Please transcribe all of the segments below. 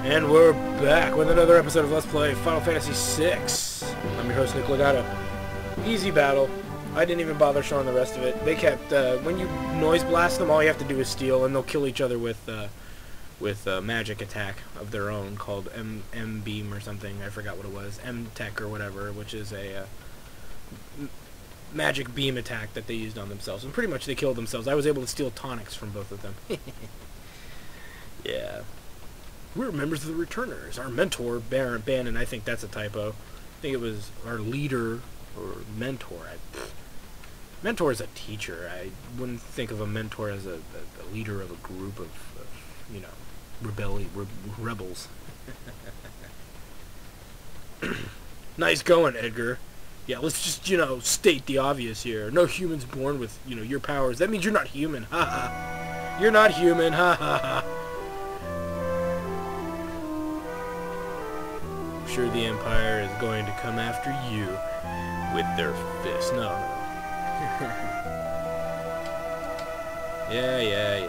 And we're back with another episode of Let's Play Final Fantasy VI. I'm your host, Nick Legato. Easy battle. I didn't even bother showing the rest of it. They kept, when you noise blast them, all you have to do is steal, and they'll kill each other with a magic attack of their own called M-Beam or something. I forgot what it was. M-Tech or whatever, which is a magic beam attack that they used on themselves. And pretty much they killed themselves. I was able to steal tonics from both of them. Yeah. We're members of the Returners. Our mentor, Bannon, I think that's a typo. I think it was our leader or mentor. Mentor is a teacher. I wouldn't think of a mentor as a leader of a group of you know, rebels. Nice going, Edgar. Yeah, let's just, you know, state the obvious here. No human's born with, you know, your powers. That means you're not human. Ha ha. You're not human. Ha ha ha. Sure, the Empire is going to come after you with their fists. No. Yeah.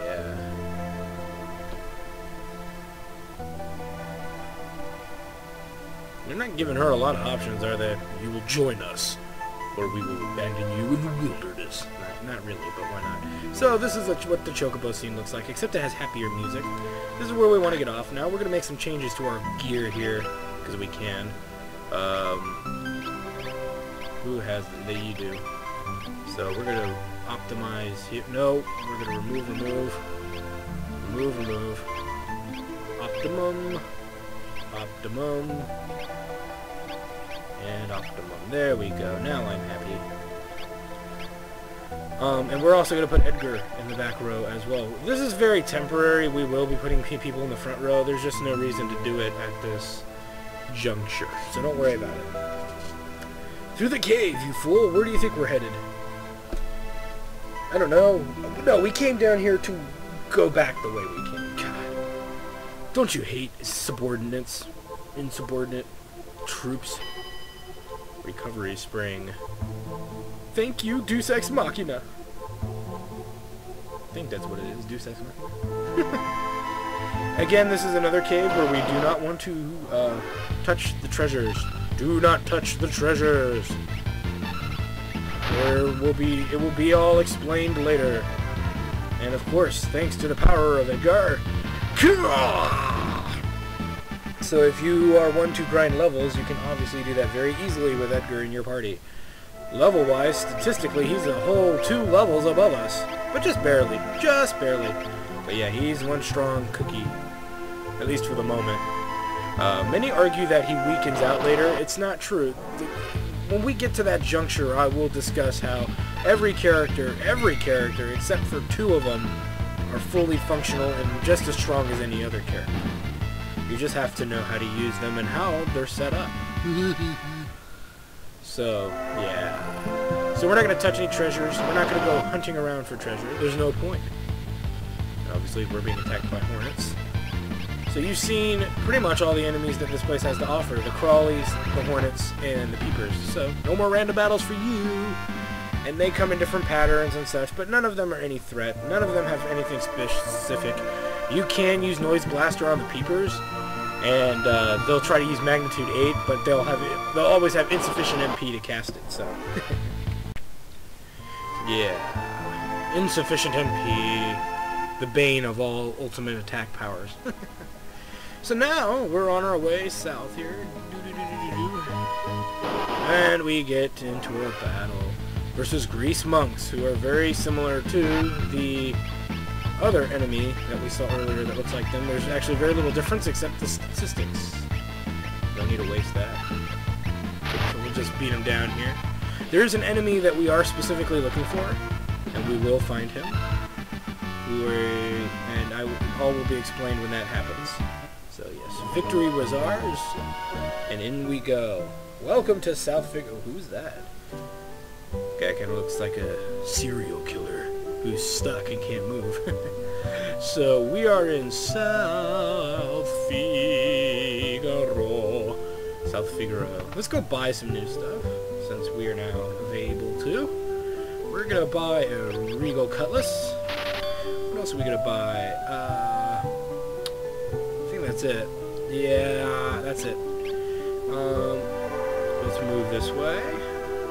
They're not giving her a lot of options, are they? You will join us, or we will abandon you in the wilderness. Not really, but why not? So this is what the Chocobo scene looks like, except it has happier music. This is where we want to get off. Now we're going to make some changes to our gear here, because we can. Who has them? You do. So we're going to optimize here. No, we're going to remove. Optimum. And optimum. There we go. Now I'm happy. And we're also going to put Edgar in the back row as well. This is very temporary. We will be putting people in the front row. There's just no reason to do it at this juncture, so don't worry about it. Through the cave, you fool! Where do you think we're headed? I don't know. No, we came down here to go back the way we came. God. Don't you hate insubordinate troops? Recovery spring. Thank you, Deus Ex Machina. I think that's what it is, Deus Ex Machina. Again, this is another cave where we do not want to touch the treasures. Do not touch the treasures. It will be all explained later. And of course, thanks to the power of Edgar. So if you are one to grind levels, you can obviously do that very easily with Edgar in your party. Level-wise, statistically, he's a whole 2 levels above us. But just barely. Just barely. But yeah, he's one strong cookie. At least for the moment. Many argue that he weakens out later. It's not true. When we get to that juncture, I will discuss how every character except for 2 of them, are fully functional and just as strong as any other character. You just have to know how to use them and how they're set up. So, yeah. So we're not going to touch any treasures. We're not going to go hunting around for treasure. There's no point. Obviously, we're being attacked by hornets. So you've seen pretty much all the enemies that this place has to offer. The crawlies, the hornets, and the peepers. So no more random battles for you. And they come in different patterns and such, but none of them are any threat. None of them have anything specific. You can use Noise Blaster on the peepers, and they'll try to use Magnitude 8, but they'll always have insufficient MP to cast it, so. Yeah. Insufficient MP. The bane of all ultimate attack powers. So now, we're on our way south here. And we get into a battle versus Grease Monks, who are very similar to the other enemy that we saw earlier that looks like them. There's actually very little difference except the statistics. Don't need to waste that. So we'll just beat him down here. There is an enemy that we are specifically looking for, and we will find him. All will be explained when that happens. So yes, victory was ours, and in we go. Welcome to South Figaro. Who's that? Guy kind of looks like a serial killer who's stuck and can't move. So we are in South Figaro. South Figaro. Let's go buy some new stuff, since we are now able to. We're gonna buy a Regal Cutlass. What else are we gonna buy? I think that's it. Yeah, that's it. Let's move this way,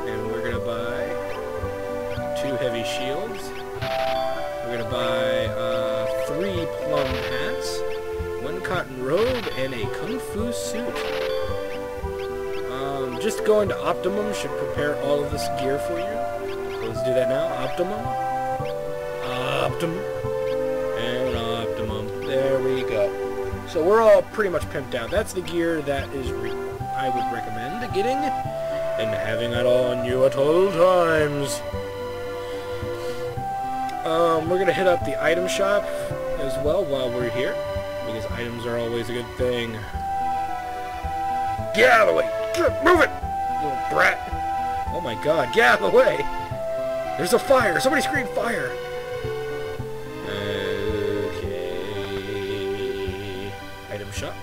and we're gonna buy 2 heavy shields. We're gonna buy 3 plum hats, 1 cotton robe, and a kung fu suit. Just going to Optimum should prepare all of this gear for you. So let's do that now. Optimum. Optimum. And Optimum. There we go. So we're all pretty much pimped out. That's the gear that is I would recommend getting and having it on you at all times. We're going to hit up the item shop as well while we're here, because items are always a good thing. Get out of the way! Move it! Little brat! Oh my god, get out of the way! There's a fire! Somebody scream fire! Okay... Item shop.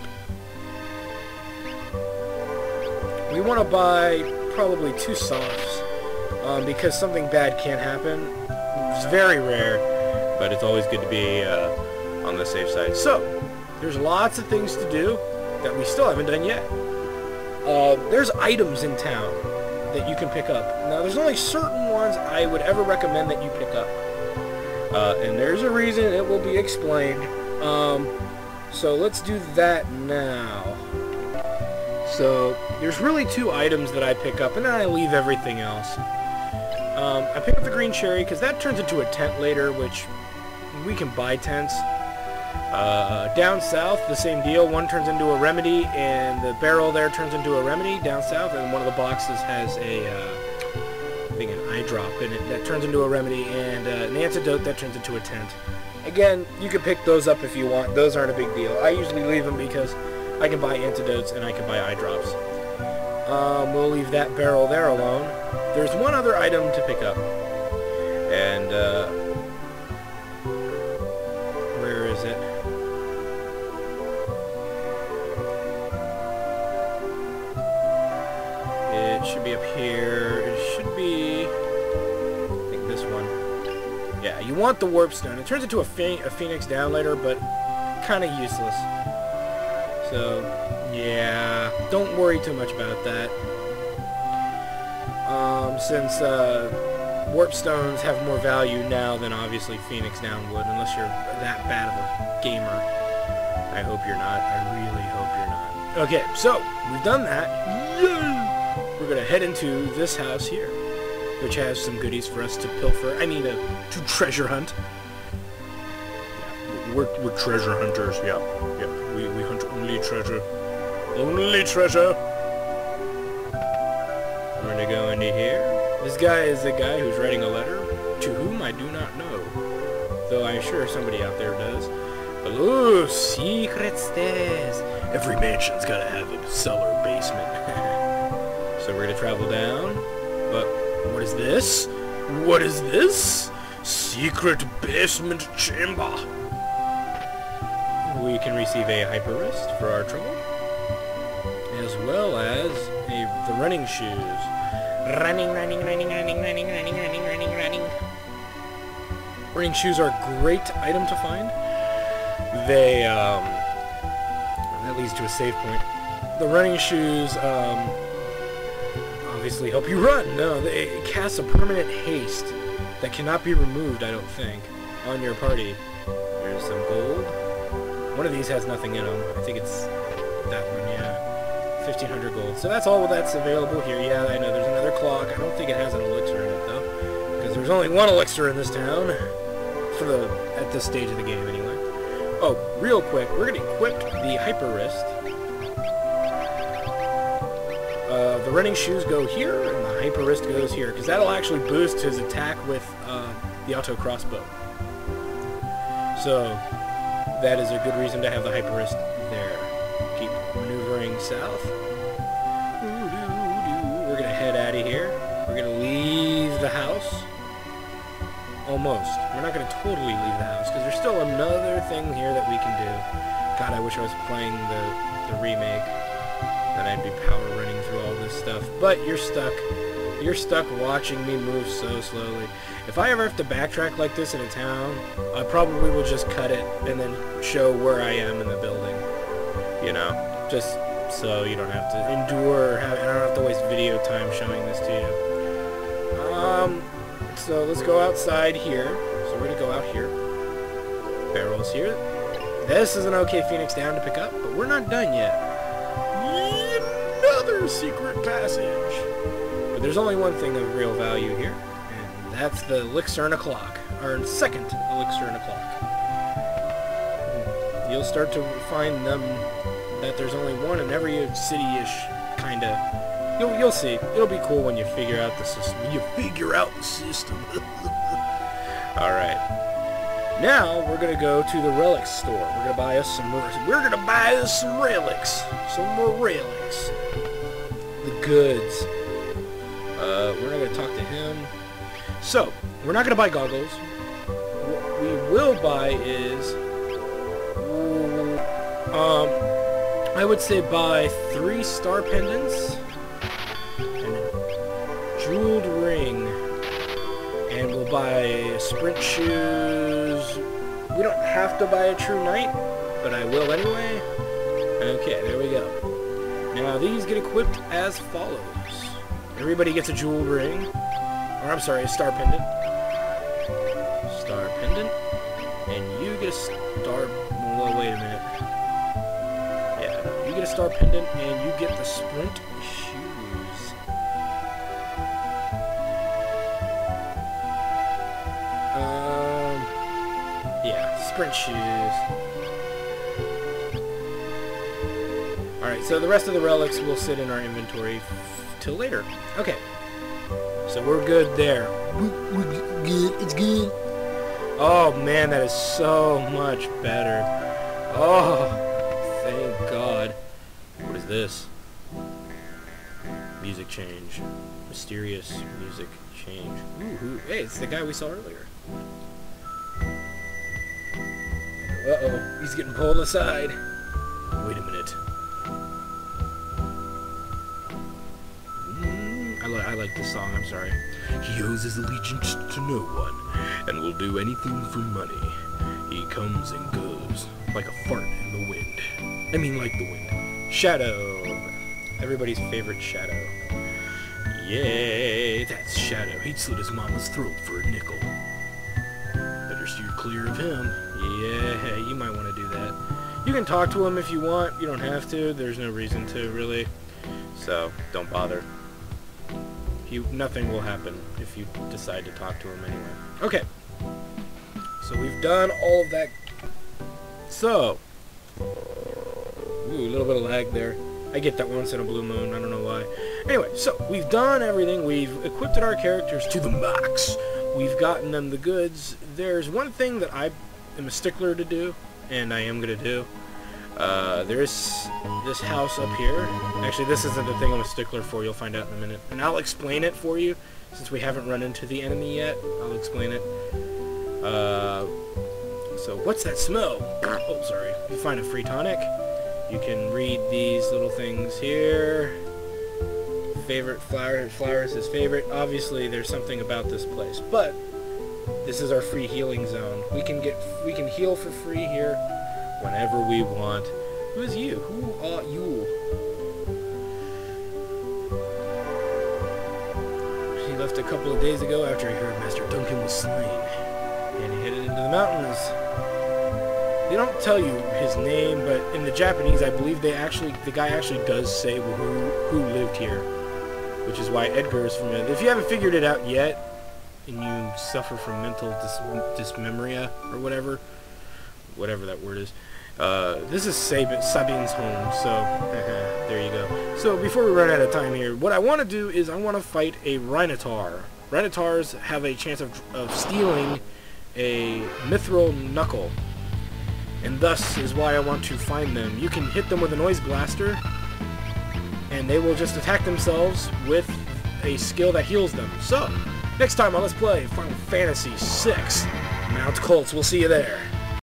We want to buy probably 2 softs, because something bad can happen. It's very rare, but it's always good to be on the safe side. So, there's lots of things to do that we still haven't done yet. There's items in town that you can pick up. Now, there's only certain ones I would ever recommend that you pick up. And there's a reason, it will be explained. So let's do that now. So, there's really 2 items that I pick up, and then I leave everything else. I pick up the green cherry, because that turns into a tent later, which we can buy tents. Down south, the same deal. One turns into a remedy, and the barrel there turns into a remedy down south, and one of the boxes has a, I think an eye drop in it that turns into a remedy, and an antidote that turns into a tent. Again, you can pick those up if you want. Those aren't a big deal. I usually leave them because I can buy antidotes and I can buy eye drops. We'll leave that barrel there alone. There's one other item to pick up. And, where is it? It should be up here. It should be, I think this one. Yeah, you want the warp stone. It turns into a phoenix down later, but kind of useless. So, yeah, don't worry too much about that. Since warp stones have more value now than obviously Phoenix Down would, unless you're that bad of a gamer. I hope you're not. I really hope you're not. Okay, so we've done that. Yay! We're gonna head into this house here, which has some goodies for us to pilfer. I mean, to treasure hunt. Yeah, we're treasure hunters. Yeah, we hunt only treasure. Only treasure. We're gonna go into here. This guy is the guy who's writing a letter to whom I do not know, though I'm sure somebody out there does. But ooh, secret stairs. Every mansion's gotta have a cellar basement. So we're gonna travel down. But what is this? What is this? Secret basement chamber. We can receive a hyper wrist for our trouble, as well as the running shoes. Running. Running shoes are a great item to find. They, that leads to a save point. The running shoes, obviously help you run. No, they cast a permanent haste that cannot be removed, I don't think, on your party. There's some gold. One of these has nothing in them. I think it's that one, yeah. 1,500 gold. So that's all that's available here. Yeah, I know there's another clock. I don't think it has an elixir in it, though, because there's only one elixir in this town, at this stage of the game, anyway. Oh, real quick, we're going to equip the hyper wrist. The running shoes go here, and the hyper wrist goes here, because that'll actually boost his attack with the auto crossbow. So that is a good reason to have the hyper wrist there. Keep maneuvering south. We're going to head out of here. We're going to leave the house. Almost. We're not going to totally leave the house, because there's still another thing here that we can do. God, I wish I was playing the remake. Then I'd be power running through all this stuff. But you're stuck. You're stuck watching me move so slowly. If I ever have to backtrack like this in a town, I probably will just cut it and then show where I am in the building. you know, just so you don't have to endure, I don't have to waste video time showing this to you. So let's go outside here. So we're gonna go out here. Barrels here. This is an OK Phoenix down to pick up, but we're not done yet. Another secret passage. But there's only one thing of real value here, and that's the elixir and a clock, or second elixir and a clock. You'll start to find them that there's only one in every city-ish, kinda. You'll see. It'll be cool when you figure out the system. All right. Now we're gonna go to the relic store. We're gonna buy us some. We're gonna buy us some relics. Some more relics. The goods. We're not gonna talk to him. So we're not gonna buy goggles. What we will buy is, I would say buy 3 star pendants and a jeweled ring. And we'll buy sprint shoes. We don't have to buy a true knight, but I will anyway. Okay, there we go. Now these get equipped as follows. Everybody gets a jeweled ring. Or I'm sorry, a star pendant. Star pendant. And you get a star... Well, wait a minute. Yeah, you get a star pendant and you get the sprint shoes. Yeah, sprint shoes. Alright, so the rest of the relics will sit in our inventory till later. Okay. So we're good there. We're good. It's good. Oh, man, that is so much better. Oh, thank God. What is this? Music change. Mysterious music change. Ooh, hey, it's the guy we saw earlier. Uh-oh, he's getting pulled aside. Wait a minute. I like this song, I'm sorry. He owes his allegiance to no one, and will do anything for money. He comes and goes, like a fart in the wind. I mean, like the wind. Shadow. Everybody's favorite Shadow. Yay, that's Shadow. He'd slit his mama's throat for a nickel. Better steer clear of him. Yeah, you might want to do that. You can talk to him if you want. You don't have to. There's no reason to, really. So, don't bother. Nothing will happen if you decide to talk to him anyway. Okay. So we've done all of that. So. Ooh, a little bit of lag there. I get that once in a blue moon. I don't know why. Anyway, so we've done everything. We've equipped our characters to the max. We've gotten them the goods. There's one thing that I am a stickler to do, and I am going to do. There's this house up here. Actually, this isn't the thing I'm a stickler for. You'll find out in a minute. And I'll explain it for you. Since we haven't run into the enemy yet, I'll explain it. So, what's that smell? Oh, sorry. You find a free tonic. You can read these little things here. Favorite flowers is favorite. Obviously, there's something about this place. But, this is our free healing zone. We can heal for free here. Whenever we want. Who is you? Who are you? He left a couple of days ago after he heard Master Duncan was slain. And he headed into the mountains. They don't tell you his name, but in the Japanese, I believe the guy actually does say who lived here. Which is why Edgar is familiar. If you haven't figured it out yet, and you suffer from mental dysmemoria, or whatever that word is, this is Sabine's home, so there you go. So before we run out of time here, what I want to do is I want to fight a Rhinotaur. Rhinotaurs have a chance of stealing a mithril knuckle, and thus is why I want to find them. You can hit them with a noise blaster, and they will just attack themselves with a skill that heals them. So, next time on Let's Play Final Fantasy VI, Mount Colts. We'll see you there.